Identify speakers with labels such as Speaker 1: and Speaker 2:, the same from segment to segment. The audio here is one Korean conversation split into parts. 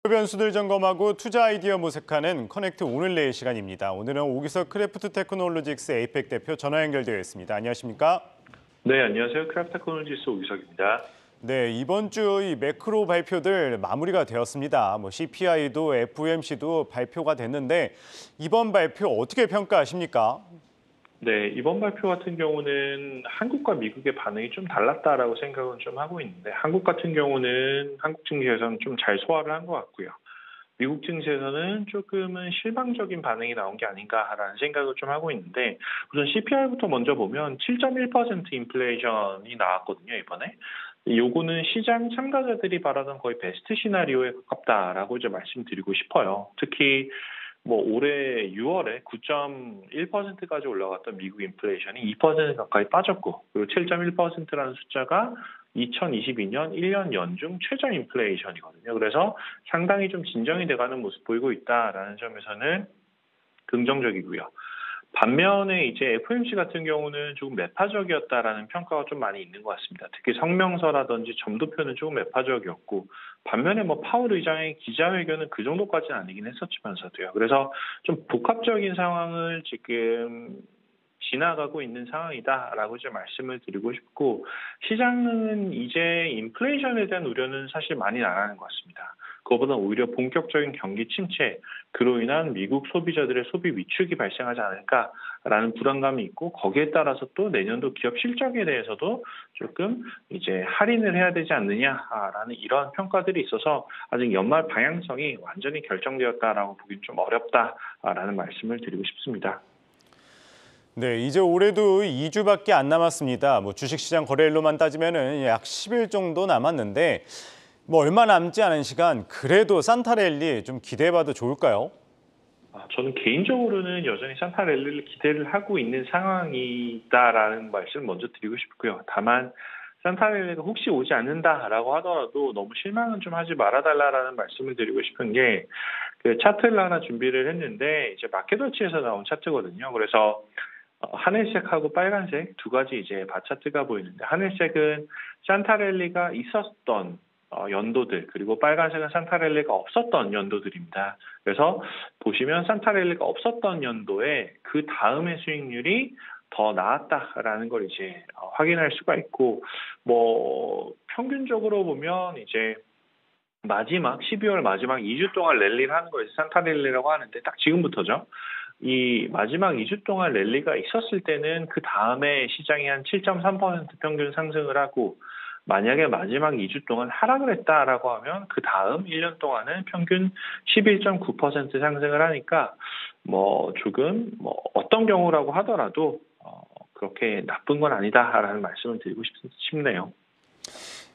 Speaker 1: 변수들 점검하고 투자 아이디어 모색하는 커넥트 오늘 내일 시간입니다. 오늘은 오기석 크래프트 테크놀로직스 에이펙 대표 전화 연결되어 있습니다. 안녕하십니까?
Speaker 2: 네, 안녕하세요. 크래프트 테크놀로직스 오기석입니다.
Speaker 1: 네, 이번 주 이 매크로 발표들 마무리가 되었습니다. CPI도 FOMC도 발표가 됐는데 이번 발표 어떻게 평가하십니까?
Speaker 2: 네, 이번 발표 같은 경우는 한국과 미국의 반응이 좀 달랐다라고 생각은 좀 하고 있는데 한국 같은 경우는 한국 증시에서는 좀 잘 소화를 한 것 같고요. 미국 증시에서는 조금은 실망적인 반응이 나온 게 아닌가라는 생각을 좀 하고 있는데 우선 CPI부터 먼저 보면 7.1% 인플레이션이 나왔거든요, 이번에. 요거는 시장 참가자들이 바라던 거의 베스트 시나리오에 가깝다라고 이제 말씀드리고 싶어요. 특히 올해 6월에 9.1%까지 올라갔던 미국 인플레이션이 2% 가까이 빠졌고, 그리고 7.1%라는 숫자가 2022년 1년 연중 최저 인플레이션이거든요. 그래서 상당히 좀 진정이 돼가는 모습 보이고 있다라는 점에서는 긍정적이고요. 반면에 이제 FOMC 같은 경우는 조금 매파적이었다라는 평가가 좀 많이 있는 것 같습니다. 특히 성명서라든지 점도표는 조금 매파적이었고, 반면에 파월 의장의 기자회견은 그 정도까지는 아니긴 했었지만서도요. 그래서 좀 복합적인 상황을 지금 지나가고 있는 상황이다라고 이제 말씀을 드리고 싶고, 시장은 이제 인플레이션에 대한 우려는 사실 많이 안 하는 것 같습니다. 그거보다 오히려 본격적인 경기 침체, 그로 인한 미국 소비자들의 소비 위축이 발생하지 않을까라는 불안감이 있고, 거기에 따라서 또 내년도 기업 실적에 대해서도 조금 이제 할인을 해야 되지 않느냐라는 이러한 평가들이 있어서 아직 연말 방향성이 완전히 결정되었다라고 보기는 좀 어렵다라는 말씀을 드리고 싶습니다.
Speaker 1: 네, 이제 올해도 2주밖에 안 남았습니다. 주식시장 거래일로만 따지면은 약 10일 정도 남았는데 얼마 남지 않은 시간, 그래도 산타랠리 좀 기대해봐도 좋을까요?
Speaker 2: 저는 개인적으로는 여전히 산타랠리를 기대를 하고 있는 상황이다라는 말씀을 먼저 드리고 싶고요. 다만 산타랠리가 혹시 오지 않는다라고 하더라도 너무 실망은 좀 하지 말아달라라는 말씀을 드리고 싶은 게, 그 차트를 하나 준비를 했는데 이제 마켓워치에서 나온 차트거든요. 그래서 하늘색하고 빨간색 두 가지 이제 바 차트가 보이는데, 하늘색은 산타랠리가 있었던 연도들, 그리고 빨간색은 산타랠리가 없었던 연도들입니다. 그래서 보시면 산타랠리가 없었던 연도에 그 다음의 수익률이 더 나았다라는 걸 이제 확인할 수가 있고, 평균적으로 보면 이제 마지막 12월 마지막 2주 동안 랠리를 하는 걸 산타랠리라고 하는데, 딱 지금부터죠. 이 마지막 2주 동안 랠리가 있었을 때는 그 다음에 시장이 한 7.3% 평균 상승을 하고, 만약에 마지막 2주 동안 하락을 했다라고 하면 그 다음 1년 동안은 평균 11.9% 상승을 하니까 조금 어떤 경우라고 하더라도 그렇게 나쁜 건 아니다라는 말씀을 드리고 싶네요.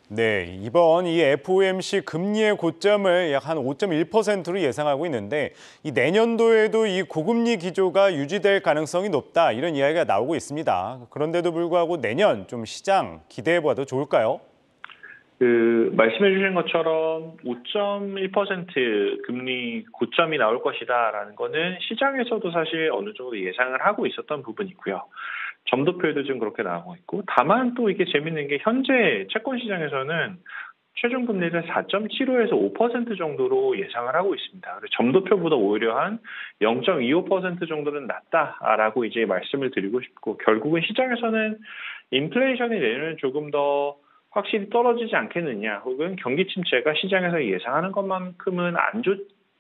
Speaker 1: 네, 이번 이 FOMC 금리의 고점을 약 한 5.1%로 예상하고 있는데 이 내년도에도 이 고금리 기조가 유지될 가능성이 높다, 이런 이야기가 나오고 있습니다. 그런데도 불구하고 내년 좀 시장 기대해봐도 좋을까요?
Speaker 2: 말씀해 주신 것처럼 5.1% 금리 고점이 나올 것이다라는 거는 시장에서도 사실 어느 정도 예상을 하고 있었던 부분이고요. 점도표에도 좀 그렇게 나오고 있고, 다만 또 이게 재밌는 게 현재 채권 시장에서는 최종 금리를 4.75에서 5% 정도로 예상을 하고 있습니다. 점도표보다 오히려 한 0.25% 정도는 낮다라고 이제 말씀을 드리고 싶고, 결국은 시장에서는 인플레이션이 내년에 조금 더 확실히 떨어지지 않겠느냐, 혹은 경기 침체가 시장에서 예상하는 것만큼은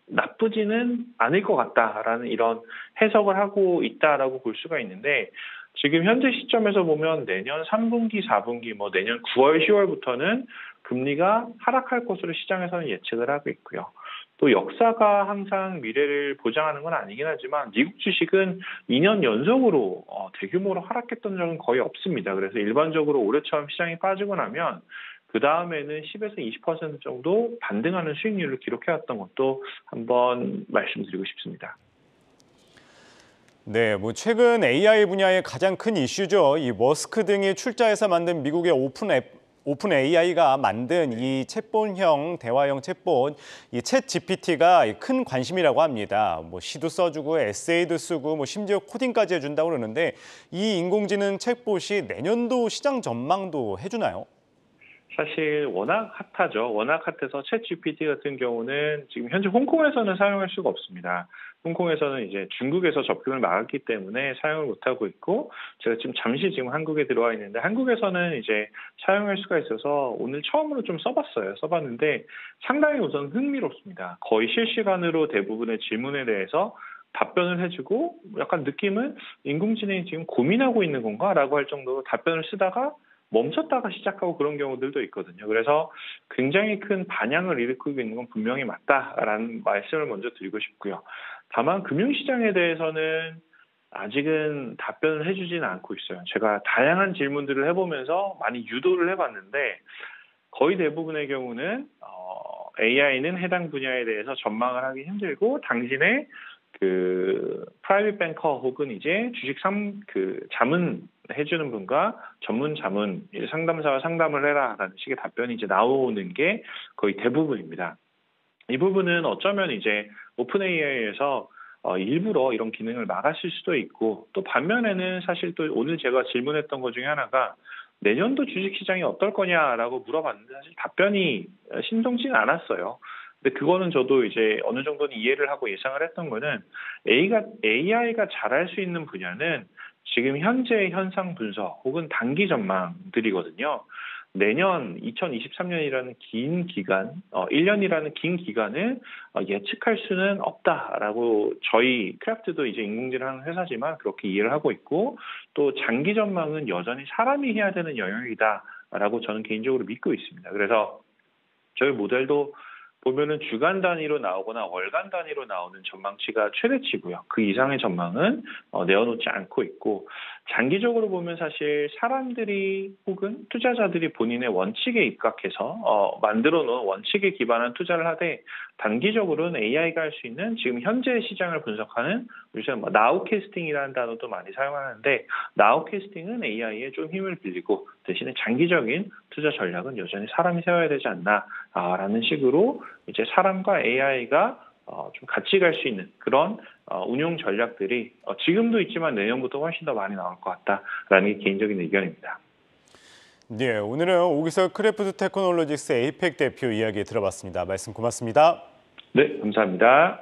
Speaker 2: 나쁘지는 않을 것 같다라는 이런 해석을 하고 있다라고 볼 수가 있는데, 지금 현재 시점에서 보면 내년 3분기, 4분기, 내년 9월, 10월부터는 금리가 하락할 것으로 시장에서는 예측을 하고 있고요. 또 역사가 항상 미래를 보장하는 건 아니긴 하지만 미국 주식은 2년 연속으로 대규모로 하락했던 적은 거의 없습니다. 그래서 일반적으로 올해처럼 시장이 빠지고 나면 그 다음에는 10에서 20% 정도 반등하는 수익률을 기록해왔던 것도 한번 말씀드리고 싶습니다.
Speaker 1: 네, 최근 AI 분야의 가장 큰 이슈죠. 이 머스크 등이 출자해서 만든 미국의 오픈 AI가 만든 이 챗본형 대화형 챗본, 이 챗 GPT가 큰 관심이라고 합니다. 시도 써주고 에세이도 쓰고 심지어 코딩까지 해준다고 그러는데, 이 인공지능 챗봇이 내년도 시장 전망도 해주나요?
Speaker 2: 사실 워낙 핫하죠. 워낙 핫해서 챗 GPT 같은 경우는 지금 현재 홍콩에서는 사용할 수가 없습니다. 홍콩에서는 이제 중국에서 접근을 막았기 때문에 사용을 못하고 있고, 제가 지금 잠시 지금 한국에 들어와 있는데 한국에서는 이제 사용할 수가 있어서 오늘 처음으로 좀 써봤어요. 써봤는데 상당히 우선 흥미롭습니다. 거의 실시간으로 대부분의 질문에 대해서 답변을 해주고, 약간 느낌은 인공지능이 지금 고민하고 있는 건가라고 할 정도로 답변을 쓰다가 멈췄다가 시작하고 그런 경우들도 있거든요. 그래서 굉장히 큰 반향을 일으키고 있는 건 분명히 맞다라는 말씀을 먼저 드리고 싶고요. 다만 금융시장에 대해서는 아직은 답변을 해주지는 않고 있어요. 제가 다양한 질문들을 해보면서 많이 유도를 해봤는데 거의 대부분의 경우는 AI는 해당 분야에 대해서 전망을 하기 힘들고, 당신의 그 프라이빗 뱅커 혹은 이제 자문 해주는 분과 전문 자문 상담사와 상담을 해라라는 식의 답변이 이제 나오는 게 거의 대부분입니다. 이 부분은 어쩌면 이제 오픈 AI에서 일부러 이런 기능을 막았을 수도 있고, 또 반면에는 사실 또 오늘 제가 질문했던 것 중에 하나가 내년도 주식시장이 어떨 거냐라고 물어봤는데 사실 답변이 신통치는 않았어요. 근데 그거는 저도 이제 어느 정도는 이해를 하고 예상을 했던 거는, AI가 잘할 수 있는 분야는 지금 현재의 현상 분석 혹은 단기 전망들이거든요. 내년 2023년이라는 긴 기간, 1년이라는 긴 기간을 예측할 수는 없다라고 저희 크래프트도 이제 인공지능 하는 회사지만 그렇게 이해를 하고 있고, 또 장기 전망은 여전히 사람이 해야 되는 영역이다라고 저는 개인적으로 믿고 있습니다. 그래서 저희 모델도 보면은 주간 단위로 나오거나 월간 단위로 나오는 전망치가 최대치고요. 그 이상의 전망은 내어놓지 않고 있고, 장기적으로 보면 사실 사람들이 혹은 투자자들이 본인의 원칙에 입각해서 만들어 놓은 원칙에 기반한 투자를 하되, 단기적으로는 AI가 할 수 있는 지금 현재 시장을 분석하는, 요새 나우캐스팅이라는 단어도 많이 사용하는데, 나우캐스팅은 AI에 좀 힘을 빌리고 대신에 장기적인 투자 전략은 여전히 사람이 세워야 되지 않나라는 식으로 이제 사람과 AI가 좀 같이 갈 수 있는 그런 운용 전략들이 지금도 있지만 내년부터 훨씬 더 많이 나올 것 같다라는 게 개인적인 의견입니다.
Speaker 1: 네, 오늘은 오기석 크래프트 테크놀로직스 에이펙 대표 이야기 들어봤습니다. 말씀 고맙습니다.
Speaker 2: 네, 감사합니다.